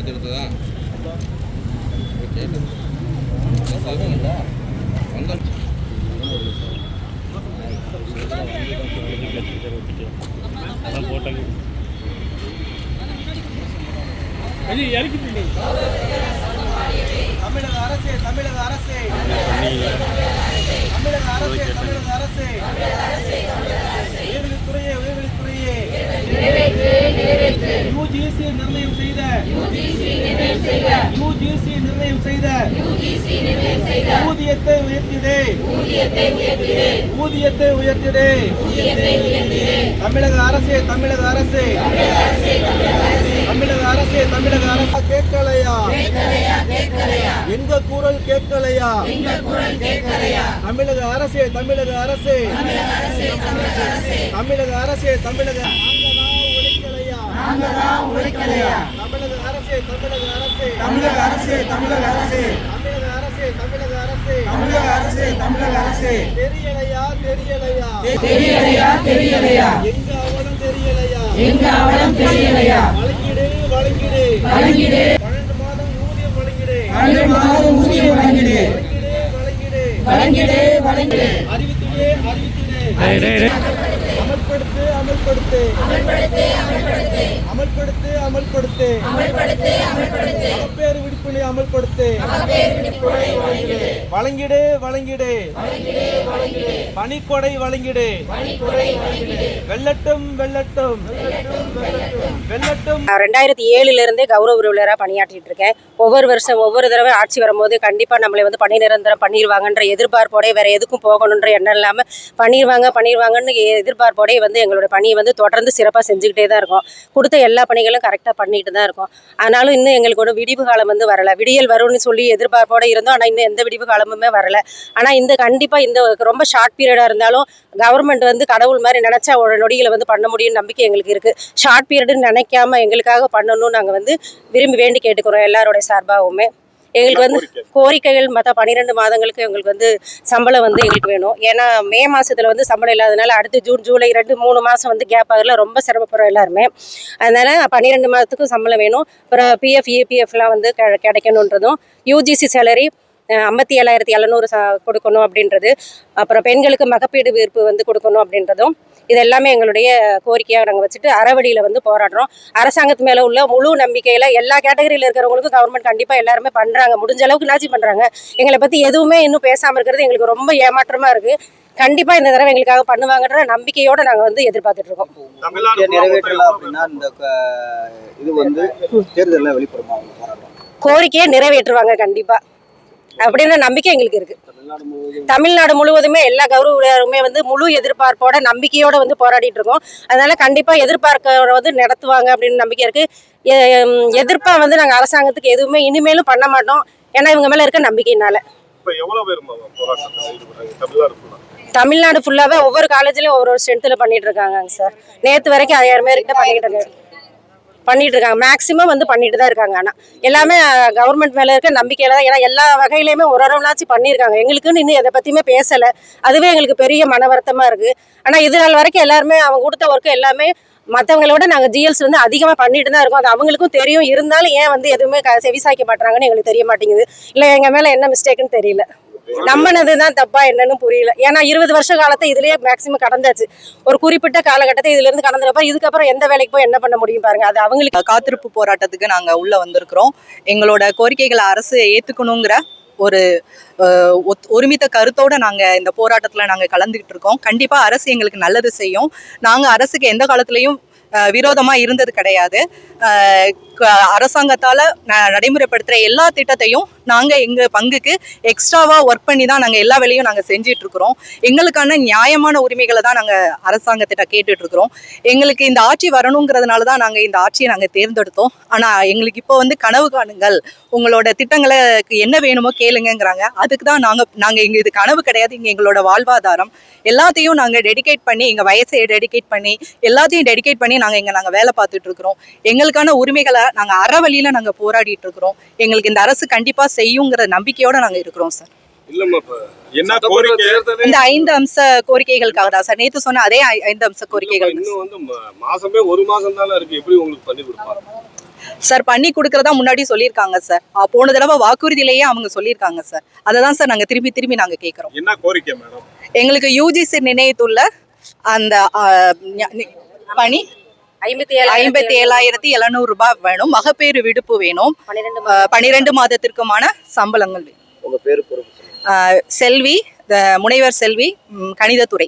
எடுத்ததா வந்துச்சு அதான் போட்டாங்க தமிழக அரசே தமிழக அரசே தமிழக அரசே தமிழக அரசே உயர்கல்வித்துறையே உயர்கல்வித்துறையே யுஜிசி நிர்ணயம் செய்த ஊதியத்தை உயர்த்திடே ஊதியத்தை உயர்த்திடே தமிழக அரசே தமிழக அரசே தமிழக அரசே தமிழக அரசு கேட்கலையா எங்க குரல் கேட்கலையா தமிழக அரசே தமிழக அரசே தமிழக அரசே தமிழக உழைக்கலையா தமிழக அரசே தமிழக அரசே தமிழக அரசே தமிழக அரசே தமிழக அரசே தமிழக அரசே தமிழக அரசே தமிழக அரசே தெரியலையா தெரியலையா தெரியலையா தெரியலையா எங்க அவலம் தெரியலையா வழங்கிடு வழங்கிடு வழங்கிடு 12 மாதம் ஊதியம் வழங்கிடு 12 மாதம் ஊதியம் வழங்கிடு வழங்கிடு வழங்கிடு அறிவித்திலே அறிவித்திலே அமல்படுத்து அமல்படுத்து அமல்படுத்து அமல்படுத்து அமல்படுத்து அமல்படுத்து அமல்படுத்து மகப்பேறு விடுப்பினை அமல்படுத்து வழங்கிடு வழங்கிடு பணிக்கொடை வழங்கிடு வெள்ளட்டும் வெள்ளட்டும் வெள்ளட்டும் 2007 இருந்தே கௌரவ உறுப்பினராக பணியாற்றிட்டு இருக்கேன். ஒவ்வொரு வருஷம் ஒவ்வொரு தடவை ஆட்சி வரும்போது கண்டிப்பா நம்மளை வந்து பணி நிரந்தரம் பண்ணிடுவாங்கன்ற எதிர்பார்ப்போட வேற எதுக்கும் போகணுன்ற எண்ணம் இல்லாம பண்ணிடுவாங்கன்னு எதிர்பார்ப்போட வந்து எங்களோட பணியை வந்து தொடர்ந்து சிறப்பாக செஞ்சுக்கிட்டே தான் இருக்கோம். கொடுத்த எல்லா பணிகளும் கரெக்டாக பண்ணிட்டு தான் இருக்கோம். ஆனாலும் இன்னும் எங்களுக்கு ஒரு விடிவு காலம் வந்து வரல. விடியல் வரும்னு சொல்லி எதிர்பார்ப்போட இருந்தோம். ஆனால் இன்னும் எந்த விடிவு காலமுமே வரல. ஆனால் இந்த கண்டிப்பாக இந்த ரொம்ப ஷார்ட் பீரியடாக இருந்தாலும் கவர்மெண்ட் வந்து கடவுள் மாதிரி நினைச்சா ஒரு நொடியில் வந்து பண்ண முடியும் நம்பிக்கை எங்களுக்கு இருக்கு. ஷார்ட் பீரியடுன்னு நினைக்காம எங்களுக்காக பண்ணணும்னு நாங்கள் வந்து விரும்பி வேண்டி கேட்டுக்கிறோம். எல்லாரோடைய சார்பாகவுமே எங்களுக்கு வந்து கோரிக்கைகள் மற்ற 12 மாதங்களுக்கு எங்களுக்கு வந்து சம்பளம் வந்து எங்களுக்கு வேணும். ஏன்னா மே மாதத்தில் வந்து சம்பளம் இல்லாதனால அடுத்து ஜூன் ஜூலை 2-3 மாதம் வந்து கேப் ஆகல, ரொம்ப சிரமப்படுறோம் எல்லாருமே. அதனால 12 மாதத்துக்கும் சம்பளம் வேணும். அப்புறம் பிஎஃப் இபிஎஃப்லாம் வந்து கிடைக்கணுன்றதும், யூஜிசி சேலரி 57,700 கொடுக்கணும் அப்படின்றது, அப்புறம் பெண்களுக்கு மகப்பீடு விருப்பு வந்து கொடுக்கணும் அப்படின்றதும், இது எல்லாமே எங்களுடைய கோரிக்கையாக நாங்கள் வச்சுட்டு அறவழியில் வந்து போராடுறோம். அரசாங்கத்து மேலே உள்ள முழு நம்பிக்கையில் எல்லா கேட்டகரியில் இருக்கிறவங்களுக்கும் கவர்மெண்ட் கண்டிப்பாக எல்லாருமே பண்ணுறாங்க, முடிஞ்ச அளவுக்கு நாச்சி பண்ணுறாங்க. எங்களை பற்றி எதுவுமே இன்னும் பேசாமல் இருக்கிறது எங்களுக்கு ரொம்ப ஏமாற்றமாக இருக்குது. கண்டிப்பாக இந்த தடவை எங்களுக்காக பண்ணுவாங்கன்ற நம்பிக்கையோடு நாங்கள் வந்து எதிர்பார்த்துட்டு இருக்கோம். கோரிக்கையை நிறைவேற்றுவாங்க கண்டிப்பாக அப்படின்ற நம்பிக்கை எங்களுக்கு இருக்கு. தமிழ்நாடு முழுவதுமே எல்லா கௌரவருமே வந்து முழு எதிர்பார்ப்போட நம்பிக்கையோட வந்து போராடிட்டு இருக்கோம். அதனால கண்டிப்பா எதிர்பார்க்க வந்து நடத்துவாங்க அப்படின்னு நம்பிக்கை இருக்கு. எதிர்ப்பா வந்து நாங்க அரசாங்கத்துக்கு எதுவுமே இனிமேலும் பண்ண மாட்டோம். ஏன்னா இவங்க மேல இருக்க நம்பிக்கையினால. தமிழ்நாடு ஃபுல்லாவே ஒவ்வொரு காலேஜ்லயும் ஒவ்வொரு ஸ்ட்ரென்த்ல பண்ணிட்டு இருக்காங்க சார். நேத்து வரைக்கும் 1000 பேர்கிட்ட பண்ணிட்டு இருக்காங்க. மேக்சிமம் வந்து பண்ணிட்டு தான் இருக்காங்க. ஆனால் எல்லாமே கவர்மெண்ட் மேலே இருக்க நம்பிக்கையில தான். ஏன்னா எல்லா வகையிலையுமே ஒரு பண்ணியிருக்காங்க. எங்களுக்குன்னு இன்னும் எதை பற்றியுமே பேசலை. அதுவே எங்களுக்கு பெரிய மன வருத்தமாக இருக்குது. ஆனால் இது நாள் வரைக்கும் எல்லாருமே அவங்க கொடுத்த ஒர்க்கு எல்லாமே மற்றவங்களோட நாங்கள் ஜிஎல்ஸ் வந்து அதிகமாக பண்ணிட்டு தான் இருக்கோம். அது அவங்களுக்கும் தெரியும். இருந்தாலும் ஏன் வந்து எதுவுமே செவிசாய்க்க மாட்டுறாங்கன்னு எங்களுக்கு தெரிய மாட்டேங்குது. இல்லை எங்கள் மேலே என்ன மிஸ்டேக்குன்னு தெரியல. நம்பினதுதான் தப்பா என்னன்னு புரியல. ஏன்னா 20 வருஷ காலத்தை இதுலயே மேக்சிமம் கடந்தாச்சு. ஒரு குறிப்பிட்ட காலகட்டத்தை இதுல இருந்து கடந்தப்ப இதுக்கப்புறம் எந்த வேலைக்கு போய் என்ன பண்ண முடியும் பாருங்க. அது அவங்களுக்கு காத்திருப்பு போராட்டத்துக்கு நாங்க உள்ள வந்திருக்கிறோம். எங்களோட கோரிக்கைகளை அரசு ஏத்துக்கணுங்கிற ஒரு ஒருமித்த கருத்தோட நாங்க இந்த போராட்டத்துல நாங்க கலந்துகிட்டு இருக்கோம். கண்டிப்பா அரசு எங்களுக்கு நல்லது செய்யும். நாங்க அரசுக்கு எந்த காலத்திலையும் விரோதமா இருந்தது கிடையாது. அரசாங்கத்தால நடைமுறைப்படுத்துற எல்லா திட்டத்தையும் நாங்க எங்க பங்குக்கு எக்ஸ்ட்ராவா ஒர்க் பண்ணி தான் நாங்க எல்லா வேலையும் நாங்க செஞ்சுட்டு இருக்கிறோம். எங்களுக்கான நியாயமான உரிமைகளை தான் நாங்க அரசாங்கத்திட்ட கேட்டுட்டு இருக்கிறோம். எங்களுக்கு இந்த ஆட்சி வரணுங்கிறதுனால தான் நாங்க இந்த ஆட்சியை நாங்க தேர்ந்தெடுத்தோம். ஆனா எங்களுக்கு இப்போ வந்து கனவு காணுங்கள், உங்களோட திட்டங்களை என்ன வேணுமோ கேளுங்கிறாங்க. அதுக்கு தான் நாங்க இங்க இது கனவு கிடையாது, இங்க எங்களோட வாழ்வாதாரம். எல்லாத்தையும் நாங்க டெடிகேட் பண்ணி, எங்க வயசை டெடிகேட் பண்ணி, எல்லாத்தையும் டெடிகேட் பண்ணி நாங்க வேலை பார்த்துட்டு இருக்கிறோம். எங்களுக்கான உரிமைகளை நாங்க அறவழியில நாங்க போராடிட்டு இருக்கிறோம். எங்களுக்கு இந்த அரசு கண்டிப்பா செய்யுங்கிற நம்பிக்கையோட நாங்க இருக்கிறோம் சார். இந்த 5 அம்ச கோரிக்கைகளுக்காக தான் சார் நேத்து சொன்ன அதே 5 அம்ச கோரிக்கைகள். மாசமே 1 மாசம் தானே இருக்கு, எப்படி உங்களுக்கு பண்ணி கொடுப்பாங்க? சார் பண்ணி கொடுக்கறதா முன்னாடி சொல்லியிருக்காங்க சார். போன தடவை வாக்குறுதியிலேயே அவங்க சொல்லியிருக்காங்க சார். அதை தான் சார் நாங்கள் திரும்பி நாங்கள் கேட்குறோம். என்ன கோரிக்கை மேடம்? எங்களுக்கு யூஜிசி நிலையத்துள்ள அந்த பணி 57,700 ரூபாய் வேணும். மகப்பேறு விடுப்பு வேணும். 12 மாதத்திற்குமான சம்பளங்கள் வேணும். உங்க பேரு பொறுப்பு செல்வி, முனைவர் செல்வி, கணிதத்துறை.